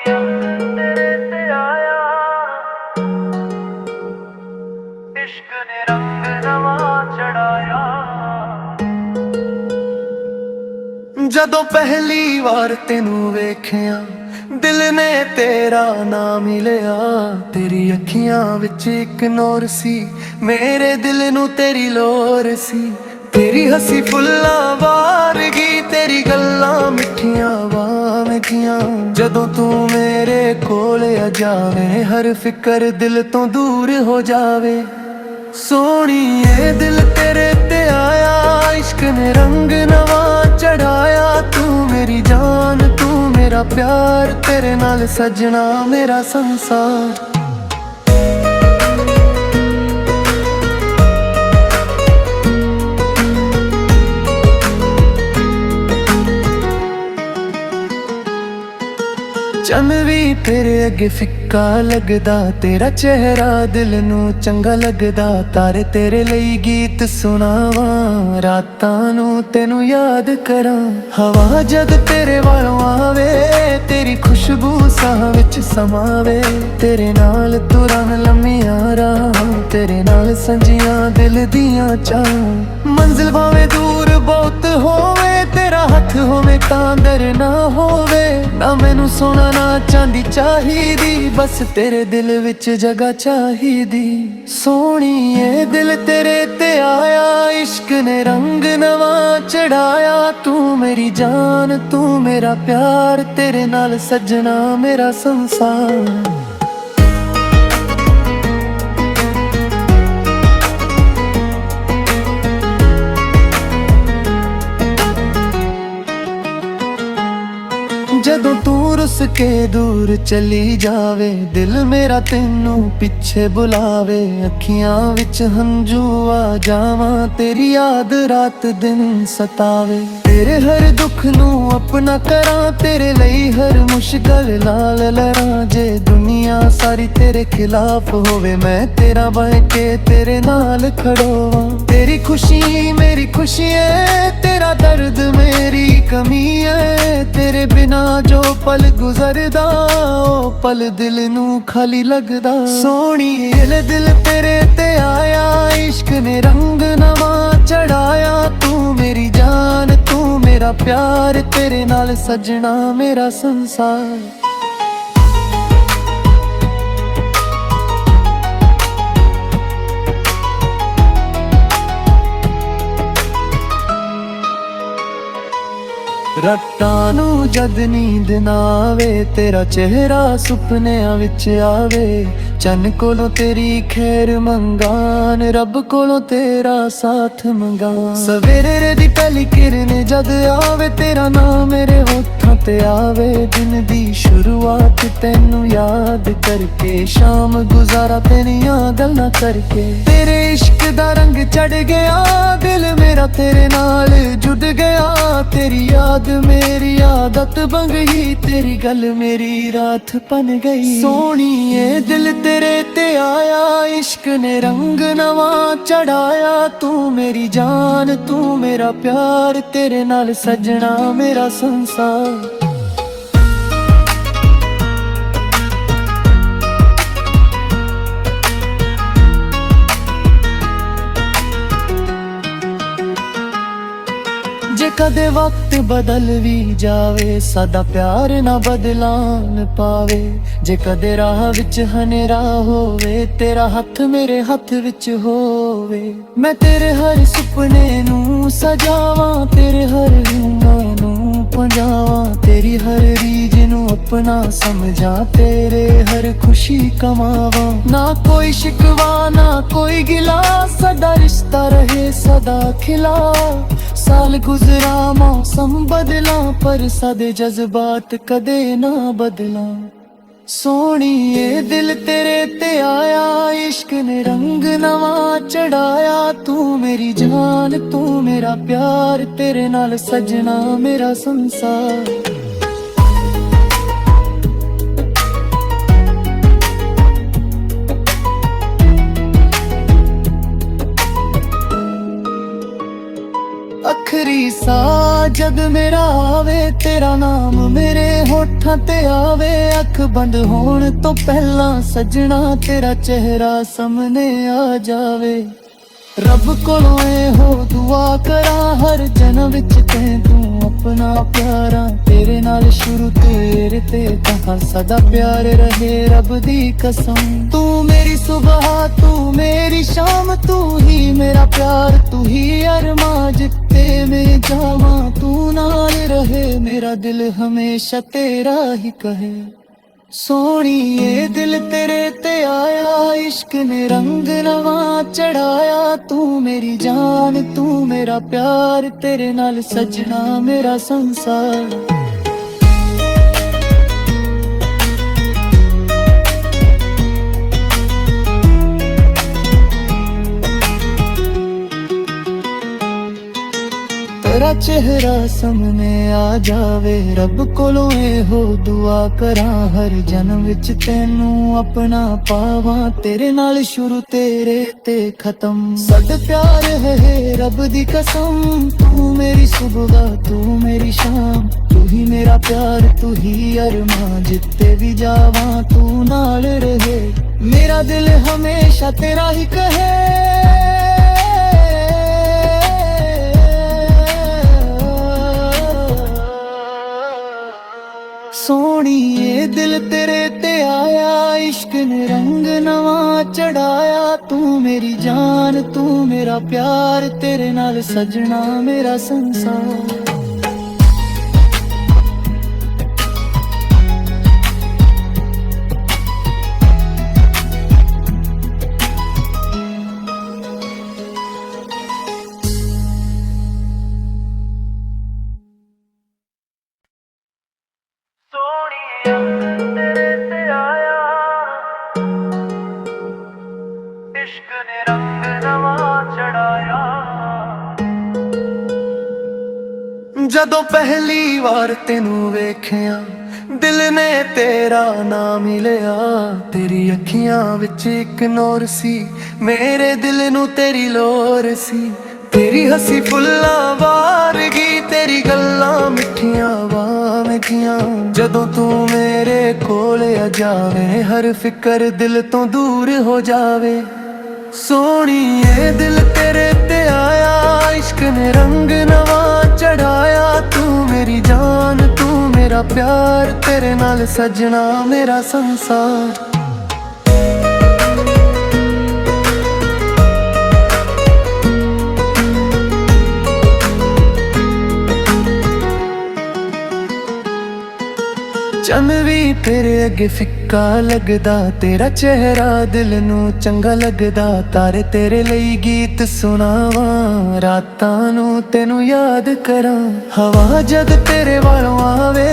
इश्क ने रंग नवा चढ़ाया। जदों पहली वार तेनू वेखिया दिल ने तेरा नाम मिलिया। तेरी अखियां विच इक नूर सी, मेरे दिल नू तेरी लोर सी। तेरी हसी फुल्लां वारगी, तेरी गल्लां मिठियां वावगियां। जदों तू मेरे कोल आ जावे, हर फिकर दिल तो दूर हो जावे। सोहणीए दिल तेरे ते आया, इश्क ने रंग नवा चढ़ाया। तू मेरी जान, तू मेरा प्यार, तेरे नाल सजना मेरा संसार। चन भी तेरे अगे फिक्का लगदा, तेरा चेहरा दिल नू चंगा लगदा। तारे तेरे लई गीत सुनावा, रातां नू तेनू याद करां। हवा जद तेरे वालों आवे, तेरी खुशबू साह विच समावे। तेरे नाल तुरन लम्मियां राहां, तेरे नाल संजियां दिल दियां चाहां। मंजिल भावें दूर बहुत होवे, तेरा हथ होवे तां डर ना होवे। ना मैनू सोना ना चांदी चाहिदी, बस तेरे दिल विच जगह चाहिदी। सोहणीए दिल तेरे ते आया, इश्क ने रंग नवा चढ़ाया। तू मेरी जान, तू मेरा प्यार, तेरे नाल सजना मेरा संसार। जदों तू रुस के दूर चली जावे, दिल मेरा तेनू पिछे बुलावे। अखियां विच हंजू आ जावां, तेरी याद रात दिन सतावे। तेरे हर दुख नू अपना करां, तेरे लई हर मुश्किल नाल लड़ां। जे दुनिया सारी तेरे खिलाफ होवे, मैं तेरा बन के तेरे नाल खड़ोवां। तेरी खुशी मेरी खुशी है, तेरा दर्द मेरी कमी है। तेरे बिना जो पल गुजरदा, ओ पल दिल नू खाली लगदा। सोहणीए दिल तेरे ते आया, इश्क ने रंग नवा चढ़ाया। तू मेरी जान, तू मेरा प्यार, तेरे नाल सजना मेरा संसार। रातां नू जद नींद ना आवे, तेरा चेहरा सुपनियां विच आवे। चन कोलों तेरी खैर मंगान, रब कोलों तेरा साथ मंगान। सवेरे दी पहली किरण जद आवे, तेरा नाम मेरे होठां ते आवे। दिन दी शुरुआत तैनू याद करके, शाम गुजारा तेरियां गल्लां करके। तेरे इश्क दा रंग चढ़ गया, दिल मेरा तेरे नाल जुड़ गया। तेरी याद मेरी आदत बन गई, तेरी गल मेरी रात बन गई। सोहणीए दिल तेरे ते आया, इश्क ने रंग नवा चढ़ाया। तू मेरी जान, तू मेरा प्यार, तेरे नाल सजना मेरा संसार। जे कदे वक्त बदल भी जावे, सादा प्यार ना बदलान पावे। जे कदे राह विच हनेरा होवे, तेरा हथ मेरे हथ विच होवे। मैं तेरे हर सुपने नू सजावां, तेरे हर गमां नू पंजावां। तेरी हर रीज नू अपना समझा, तेरे हर खुशी कमावां। ना कोई शिकवा ना कोई गिला, सदा रिश्ता रहे सदा खिला। साल गुजरा मौसम बदला, पर सादे जज्बात कदे ना बदला। सोहणीए दिल तेरे ते आया, इश्क ने रंग नवा चढ़ाया। तू मेरी जान, तू मेरा प्यार, तेरे नाल सजना मेरा संसार। आखरी सा जद मेरा आवे, तेरा नाम मेरे होठ होठां ते आवे अख बंद होण तो पहला सजना तेरा चेहरा सामने आ जावे। रब कोलों हो दुआ करा हर जन्म विच तैनू अपना प्यारा, तेरे नाल शुरू तेरे ते कहां सदा प्यार रहे रब दी कसम। तू मेरी सुबह तू मेरी शाम, तू ही मेरा प्यार तू ही अरमां, जिते मैं जावां तू नाल रहे, मेरा दिल हमेशा तेरा ही कहे। सोहणीए दिल तेरे ते आया, इश्क ने रंग नवा चढ़ाया, तू मेरी जान तू मेरा प्यार, तेरे नाल सजना मेरा संसार। तेरा चेहरा सामने आ जावे, रब कोलों हो दुआ करा हर जन्म विच तैनू अपना पावां, तेरे नाल शुरू तेरे ते खत्म सद प्यार है रब दी कसम। तू मेरी सुबह तू मेरी शाम, तू ही मेरा प्यार तू ही अरमां, जिते भी जावां तू नाल रहे, मेरा दिल हमेशा तेरा ही कहे। सोहणीए दिल तेरे ते आया, इश्क ने रंग नवा चढ़ाया, तू मेरी जान तू मेरा प्यार, तेरे नाल सजना मेरा संसार। सोहणीए तेरे ते आया, इश्क ने रंग नवा चढ़ाया। जदों पहली वार तेनू वेखिया दिल ने तेरा नाम मिलिया, तेरी अखियां विच इक नूर सी, मेरे दिल नू तेरी लोर सी, तेरी हसी फुल्लां वारगी, तेरी गल्लां मिठियां वावगियां, जदों तू मेरे कोल आ जावे, हर फिकर दिल तो दूर हो जावे। सोहणीए दिल तेरे ते आया, इश्क ने रंग नवा चढ़ाया, तू मेरी जान तू मेरा प्यार, तेरे नाल सजना मेरा संसार। चन भी तेरे अगे फिक्का लगदा, तेरा चेहरा दिल नू चंगा लगदा, तारे तेरे लई गीत सुनावां, रातां नू तेनू याद करां, हवा जद तेरे वालों आवे,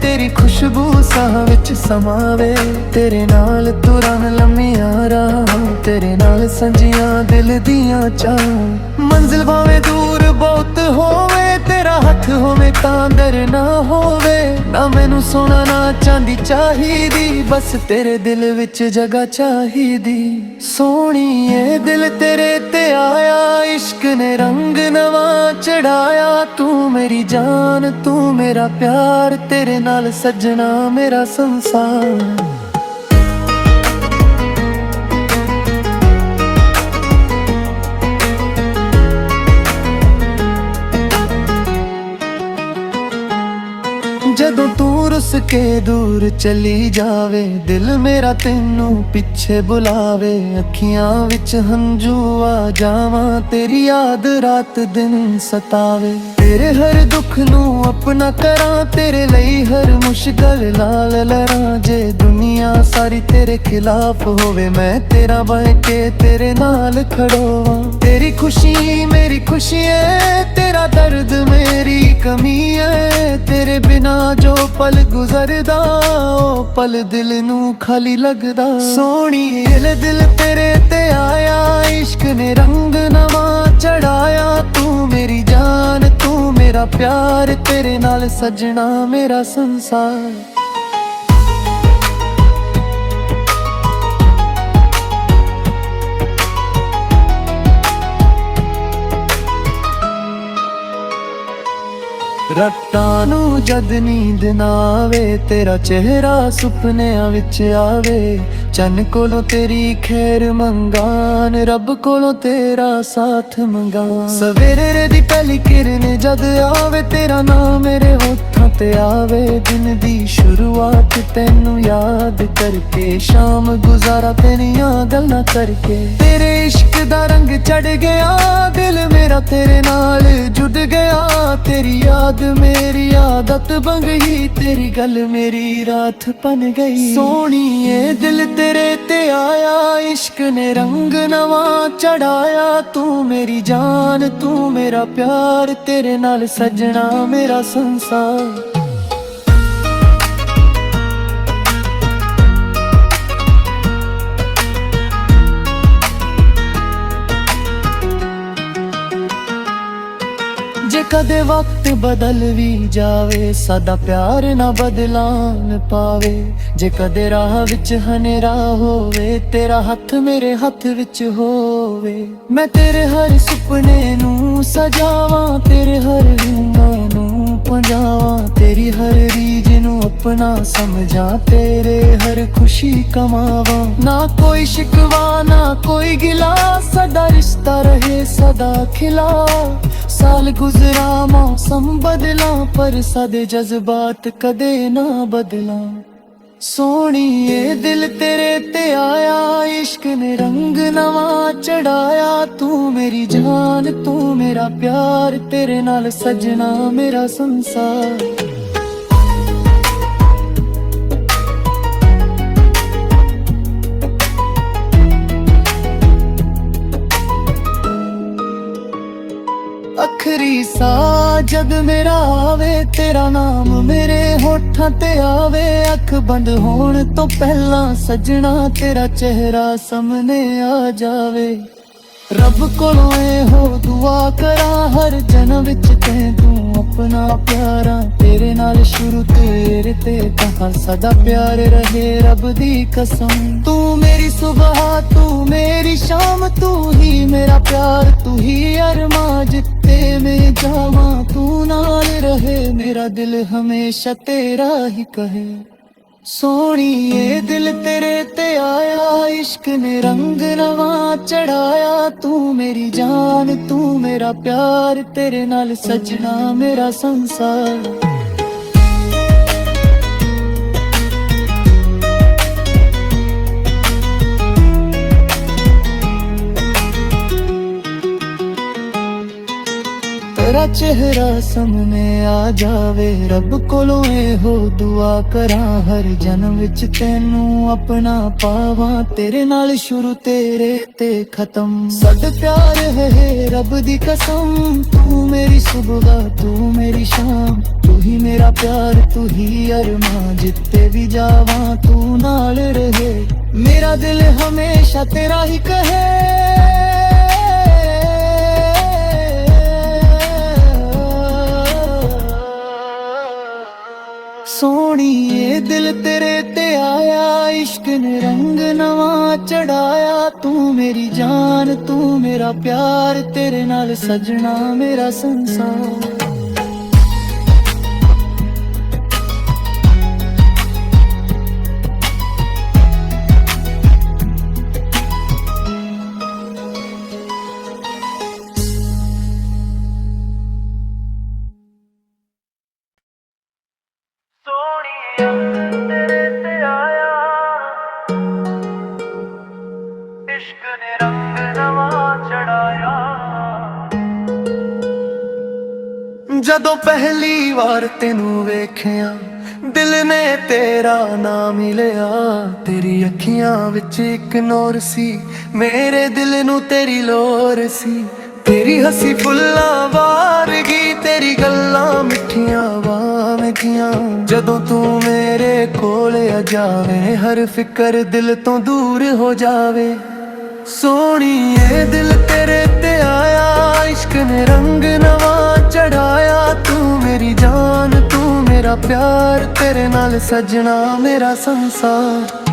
तेरी खुशबू साह विच समावे, तेरे नाल तुरन लम्मियां राहां, तेरे नाल संजियां दिल दियां चाहां, मंजिल भावें दूर बहुत होवे, तेरा हथ होवे तां डर ना होवे, ना मैनू सोना ना चांदी चाहिदी, बस तेरे दिल विच जगह चाहिदी। सोहणीए दिल तेरे ते आया, इश्क ने रंग नवा चढ़ाया, तू मेरी जान तू मेरा प्यार, तेरे नाल सजना मेरा संसार। जदों तू रुस के दूर चली जावे, दिल मेरा तेनू पिछे बुलावे, अखियां विच हंजू आ जावां, तेरी याद रात दिन सतावे, तेरे हर दुख नू अपना करां, तेरे लई हर मुश्किल नाल लड़ां, जे दुनिया सारी तेरे खिलाफ होवे, मैं तेरा बन के तेरे नाल खड़ोवां, तेरी खुशी मेरी खुशी है, तेरा दर्द मेरी कमी है, तेरे बिना जो पल गुजरदा ओ पल दिल नू खाली लगदा। सोहणीए दिल तेरे ते आया, इश्क ने रंग नवा चढ़ाया, तू मेरी जान तू मेरा प्यार, तेरे नाल सजना मेरा संसार। ਰਾਤਾਂ ਨੂੰ ਜਦ ਨੀਂਦ ਨਾ ਆਵੇ, ਤੇਰਾ ਚਿਹਰਾ ਸੁਪਨਿਆਂ ਵਿੱਚ ਆਵੇ। ਚੰਨ ਕੋਲੋਂ ਤੇਰੀ ਖੈਰ ਮੰਗਾਨ, ਰੱਬ ਕੋਲੋਂ ਤੇਰਾ ਸਾਥ ਮੰਗਾਂ। ਸਵੇਰੇ ਦੀ ਪਹਿਲੀ ਕਿਰਨ ਜਦ ਆਵੇ, ਤੇਰਾ ਨਾਮ ਮੇਰੇ ਹੋਠਾਂ ਤੇ ਆਵੇ। ਦਿਨ ਦੀ ਸ਼ੁਰੂਆਤ ਤੈਨੂੰ ਯਾਦ ਕਰਕੇ, ਸ਼ਾਮ ਗੁਜ਼ਾਰਾ ਤੇਰੀਆਂ ਗੱਲਾਂ ਕਰਕੇ। ਤੇਰੇ ਇਸ਼ਕ ਦਾ ਰੰਗ ਚੜ ਗਿਆ, ਦਿਲ ਮੇਰਾ ਤੇਰੇ ਨਾਲ ਜੁੜ ਗਿਆ। ਤੇਰੀ ਯਾਦ ਮੇਰੀ ਆਦਤ ਬਣ ਗਈ, ਤੇਰੀ ਗੱਲ ਮੇਰੀ ਰਾਤ ਬਣ ਗਈ। ਸੋਹਣੀਏ ਦਿਲ ਤੇਰੇ ਤੇ ਆਇਆ, ਇਸ਼ਕ ਨੇ ਰੰਗ ਨਵਾਂ ਚੜਾਇਆ। ਤੂੰ ਮੇਰੀ ਜਾਨ, ਤੂੰ ਮੇਰਾ ਪਿਆਰ, ਤੇਰੇ ਨਾਲ ਸਜਣਾ ਮੇਰਾ ਸੰਸਾਰ। ਜੇ ਕਦੇ ਵਕਤ ਬਦਲ ਵੀ ਜਾਵੇ, ਸਾਡਾ ਪਿਆਰ ਨਾ ਬਦਲਾਨ ਪਾਵੇ। ਜੇ ਕਦੇ ਰਾਹ ਵਿੱਚ ਹਨੇਰਾ ਹੋਵੇ, ਤੇਰਾ ਹੱਥ ਮੇਰੇ ਹੱਥ ਵਿੱਚ ਹੋਵੇ। ਮੈਂ ਤੇਰੇ ਹਰ ਸੁਪਨੇ ਨੂੰ ਸਜਾਵਾਂ, ਤੇਰੇ ਹਰ ਰੂਹਾਂ ਨੂੰ ਪਹੁੰਚਾਵਾਂ। ਤੇਰੀ ਹਰ ਰੀਝ ਨੂੰ ਆਪਣਾ ਸਮਝਾਂ, ਤੇਰੇ ਹਰ ਖੁਸ਼ੀ ਕਮਾਵਾਂ। ਨਾ ਕੋਈ ਸ਼ਿਕਵਾ ਨਾ ਕੋਈ ਗਿਲਾ, ਸਾਡਾ ਰਿਸ਼ਤਾ ਰਹੇ ਸਦਾ ਖਿਲਾ। ਸਾਲ ਗੁਜ਼ਰਾ ਮੌਸਮ ਬਦਲਾਂ, ਪਰ ਸਾਡੇ ਜਜ਼ਬਾਤ ਕਦੇ ਨਾ ਬਦਲਾਂ। ਸੋਹਣੀਏ ਦਿਲ ਤੇਰੇ ਤੇ ਆਇਆ, ਇਸ਼ਕ ਨੇ ਰੰਗ ਨਵਾਂ ਚੜਾਇਆ। ਤੂੰ ਮੇਰੀ ਜਾਨ, ਤੂੰ ਮੇਰਾ ਪਿਆਰ, ਤੇਰੇ ਨਾਲ ਸਜਣਾ ਮੇਰਾ ਸੰਸਾਰ। ਆਖਰੀ ਸਾਹ ਜਦ ਮੇਰਾ ਆਵੇ, ਤੇਰਾ ਨਾਮ ਮੇਰੇ ਹੋਠਾਂ ਤੇ ਆਵੇ। ਅੱਖ ਬੰਦ ਹੋਣ ਤੋਂ ਪਹਿਲਾਂ ਸਜਣਾ, ਤੇਰਾ ਚਿਹਰਾ ਸਾਹਮਣੇ ਆ ਜਾਵੇ। ਰੱਬ ਕੋਲੋਂ ਇਹੋ ਦੁਆ ਕਰਾਂ, ਹਰ ਜਨਮ ਵਿੱਚ ਤੂੰ ਆਪਣਾ ਪਿਆਰਾ। ਤੇਰੇ ਨਾਲ ਸ਼ੁਰੂ ਤੇਰੇ ਤੇ ਕਹਾਂ, ਸਦਾ ਪਿਆਰ ਰਹੇ ਰੱਬ ਦੀ ਕਸਮ। ਤੂੰ ਮੇਰੀ ਸੁਬਹ, ਤੂੰ ਮੇਰੀ ਸ਼ਾਮ, ਤੂੰ ਹੀ ਮੇਰਾ ਪਿਆਰ, ਤੂੰ ਹੀ ਅਰਮਾਂ। ਜਿੱਤੇ ਮੈਂ ਜਾਵਾਂ ਤੂੰ ਨਾਲ ਰਹੇ, ਮੇਰਾ ਦਿਲ ਹਮੇਸ਼ਾ ਤੇਰਾ ਹੀ ਕਹੇ। ਸੋਹਣੀਏ ਦਿਲ ਤੇਰੇ ਤੇ ਆਇਆ, ਇਸ਼ਕ ਨੇ ਰੰਗ ਨਵਾਂ ਚੜਾਇਆ। ਤੂੰ ਮੇਰੀ ਜਾਨ, ਤੂੰ ਮੇਰਾ ਪਿਆਰ, ਤੇਰੇ ਨਾਲ ਸਜਣਾ ਮੇਰਾ ਸੰਸਾਰ। ਤੇਰਾ ਚਿਹਰਾ ਸਾਹਮਣੇ ਆ ਜਾਵੇ, ਰੱਬ ਕੋਲੋਂ ਇਹੋ ਦੁਆ ਕਰਾਂ। ਹਰ ਜਨਮ ਵਿੱਚ ਤੈਨੂੰ ਆਪਣਾ ਪਾਵਾਂ, ਤੇਰੇ ਨਾਲ ਸ਼ੁਰੂ ਤੇਰੇ ਤੇ ਖਤਮ। ਸਾਡਾ ਪਿਆਰ ਹੈ ਰੱਬ ਦੀ ਕਸਮ। ਤੂੰ ਮੇਰੀ ਸੁਬਹ, ਤੂੰ ਮੇਰੀ ਸ਼ਾਮ, ਤੂੰ ਹੀ ਮੇਰਾ ਪਿਆਰ, ਤੂੰ ਹੀ ਅਰਮਾਂ। ਜਿੱਤੇ ਵੀ ਜਾਵਾਂ ਤੂੰ ਨਾਲ ਰਹੇ, ਮੇਰਾ ਦਿਲ ਹਮੇਸ਼ਾ ਤੇਰਾ ਹੀ ਕਹੇ। ਸੋਹਣੀਏ ਦਿਲ ਤੇਰੇ ਤੇ ਆਇਆ, ਇਸ਼ਕ ਨੇ ਰੰਗ ਨਵਾਂ ਚੜਾਇਆ। ਤੂੰ ਮੇਰੀ ਜਾਨ, ਤੂੰ ਮੇਰਾ ਪਿਆਰ, ਤੇਰੇ ਨਾਲ ਸਜਣਾ ਮੇਰਾ ਸੰਸਾਰ। ਤੇਰੇ ਤੇ ਆਇਆ, ਇਸ਼ਕ ਨੇ ਰੰਗ ਨਵਾਂ ਚੜਾਇਆ। ਜਦੋਂ ਪਹਿਲੀ ਵਾਰ ਤੈਨੂੰ ਵੇਖਿਆ, ਦਿਲ ਨੇ ਤੇਰਾ ਨਾਮ ਮਿਲਿਆ। ਤੇਰੀ ਅੱਖੀਆਂ ਵਿੱਚ ਇੱਕ ਨੂਰ ਸੀ, ਮੇਰੇ ਦਿਲ ਨੂੰ ਤੇਰੀ ਲੋਰ ਸੀ। ਤੇਰੀ ਹੱਸੀ ਫੁੱਲਾਂ ਵਾਰਗੀ, ਤੇਰੀ ਗੱਲਾਂ ਮਿੱਠੀਆਂ ਵਾਂਗੀਆਂ। ਜਦੋਂ ਤੂੰ ਮੇਰੇ ਕੋਲ ਆ ਜਾਵੇਂ, ਹਰ ਫਿਕਰ ਦਿਲ ਤੋਂ ਦੂਰ ਹੋ ਜਾਵੇ। ਸੋਹਣੀਏ ਦਿਲ ਤੇਰੇ ਤੇ ਆਇਆ, ਇਸ਼ਕ ਨੇ ਰੰਗ ਨਵਾਂ ਚੜਾਇਆ। ਤੂੰ ਮੇਰੀ ਜਾਨ, ਤੂੰ ਮੇਰਾ ਪਿਆਰ, ਤੇਰੇ ਨਾਲ ਸਜਣਾ ਮੇਰਾ ਸੰਸਾਰ।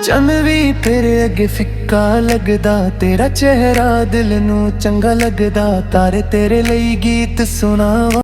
ਚੰਨ ਵੀ ਤੇਰੇ ਅੱਗੇ ਫਿੱਕਾ ਲੱਗਦਾ, ਤੇਰਾ ਚਿਹਰਾ ਦਿਲ ਨੂੰ ਚੰਗਾ ਲੱਗਦਾ। ਤਾਰੇ ਤੇਰੇ ਲਈ ਗੀਤ ਸੁਣਾਵਾਂ।